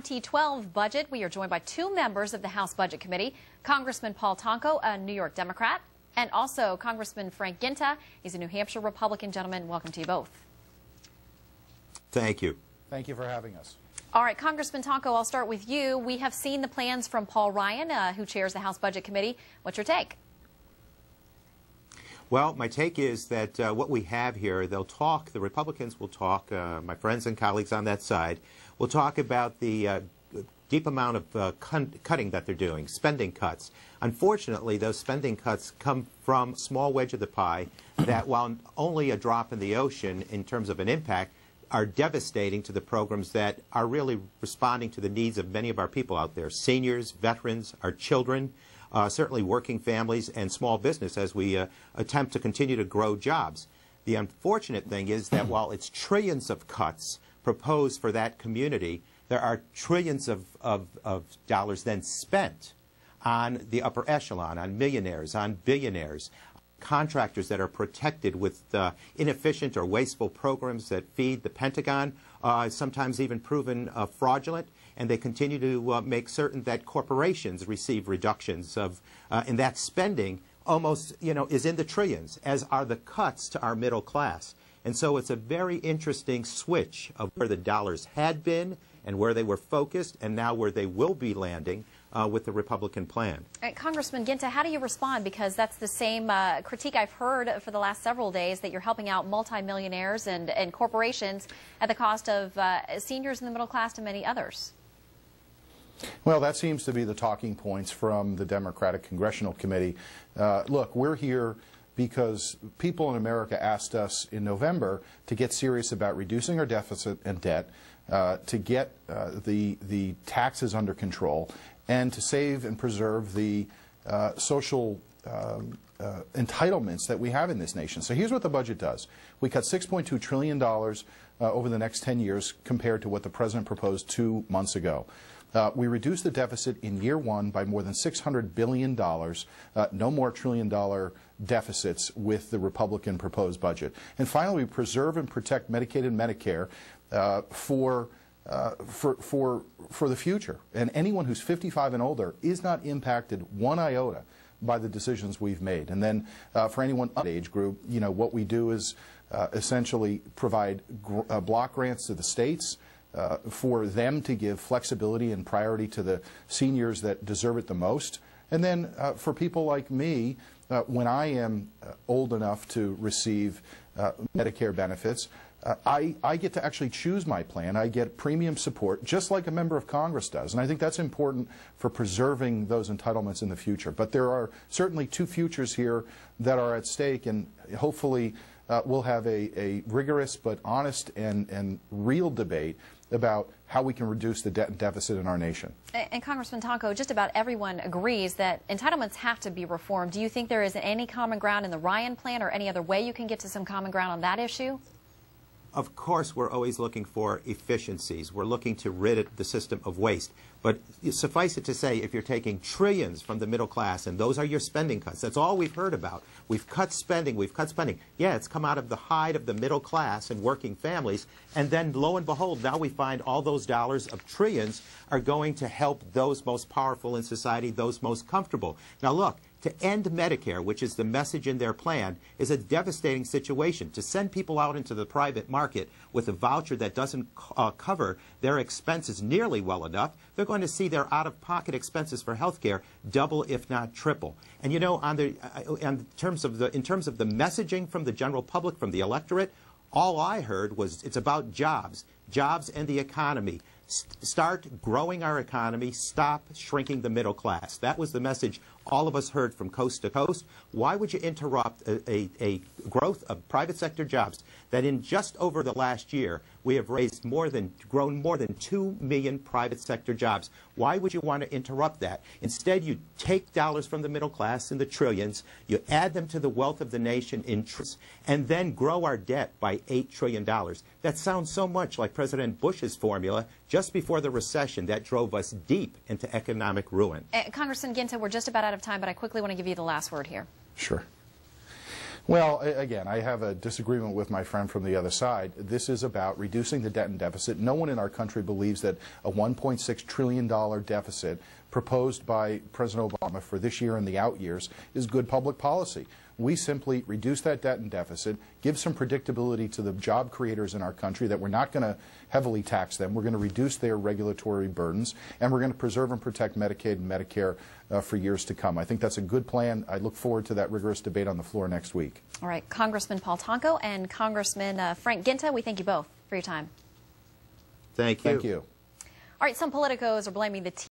2012 budget. We are joined by two members of the House Budget Committee, Congressman Paul Tonko, a New York Democrat, and also Congressman Frank Guinta. He's a New Hampshire Republican. Gentlemen, welcome to you both. Thank you. Thank you for having us. All right, Congressman Tonko, I'll start with you. We have seen the plans from Paul Ryan, who chairs the House Budget Committee. What's your take? Well, my take is that what we have here, they'll talk, the Republicans will talk, my friends and colleagues on that side, will talk about the deep amount of cutting that they're doing, spending cuts. Unfortunately, those spending cuts come from a small wedge of the pie that, while only a drop in the ocean in terms of an impact, are devastating to the programs that are really responding to the needs of many of our people out there, seniors, veterans, our children, certainly working families and small business as we attempt to continue to grow jobs. The unfortunate thing is that while it's trillions of cuts proposed for that community, there are trillions of dollars then spent on the upper echelon, on millionaires, on billionaires, contractors that are protected with inefficient or wasteful programs that feed the Pentagon, sometimes even proven fraudulent, and they continue to make certain that corporations receive reductions of, and that spending almost, is in the trillions, as are the cuts to our middle class. And so it's a very interesting switch of where the dollars had been and where they were focused and now where they will be landing with the Republican plan. Congressman Guinta, how do you respond? Because that's the same critique I've heard for the last several days, that you're helping out multimillionaires and corporations at the cost of seniors in the middle class and many others. Well, that seems to be the talking points from the Democratic Congressional Committee. Look, we're here because people in America asked us in November to get serious about reducing our deficit and debt, to get the taxes under control, and to save and preserve the social entitlements that we have in this nation. So here's what the budget does. We cut $6.2 trillion over the next 10 years compared to what the President proposed 2 months ago. We reduced the deficit in year one by more than $600 billion. No more trillion-dollar deficits with the Republican proposed budget. And finally, we preserve and protect Medicaid and Medicare for the future. And anyone who's 55 and older is not impacted one iota by the decisions we've made. And then for anyone of that age group, what we do is essentially provide block grants to the states for them to give flexibility and priority to the seniors that deserve it the most. And then for people like me, when I am old enough to receive Medicare benefits, I get to actually choose my plan. I get premium support, just like a member of Congress does. And I think that's important for preserving those entitlements in the future. But there are certainly two futures here that are at stake, and hopefully we'll have a rigorous but honest and real debate about how we can reduce the debt and deficit in our nation. And Congressman Tonko, just about everyone agrees that entitlements have to be reformed. Do you think there is any common ground in the Ryan plan, or any other way you can get to some common ground on that issue? Of course, we're always looking for efficiencies. We're looking to rid the system of waste. But suffice it to say, if you're taking trillions from the middle class, and those are your spending cuts, that's all we've heard about. We've cut spending, we've cut spending. Yeah, it's come out of the hide of the middle class and working families, and then lo and behold, now we find all those dollars of trillions are going to help those most powerful in society, those most comfortable. Now look, to end Medicare, which is the message in their plan, is a devastating situation. To send people out into the private market with a voucher that doesn't cover their expenses nearly well enough, they're going to see their out-of-pocket expenses for health care double, if not triple. And in terms of the messaging from the general public, from the electorate, all I heard was it's about jobs and the economy. Start growing our economy, stop shrinking the middle class. That was the message all of us heard from coast to coast. Why would you interrupt a growth of private sector jobs that in just over the last year we have grown more than 2 million private sector jobs? Why would you want to interrupt that? Instead, you take dollars from the middle class in the trillions, you add them to the wealth of the nation in trillions, and then grow our debt by $8 trillion. That sounds so much like President Bush's formula just before the recession that drove us deep into economic ruin. Congressman Guinta, we're just about out of time, but I quickly want to give you the last word here. Sure. Well, again, I have a disagreement with my friend from the other side. This is about reducing the debt and deficit. No one in our country believes that a $1.6 trillion deficit proposed by President Obama for this year and the out years is good public policy. We simply reduce that debt and deficit, give some predictability to the job creators in our country that we're not going to heavily tax them. We're going to reduce their regulatory burdens, and we're going to preserve and protect Medicaid and Medicare for years to come. I think that's a good plan. I look forward to that rigorous debate on the floor next week. All right, Congressman Paul Tonko and Congressman Frank Guinta, we thank you both for your time. Thank you. Thank you. All right, some politicos are blaming the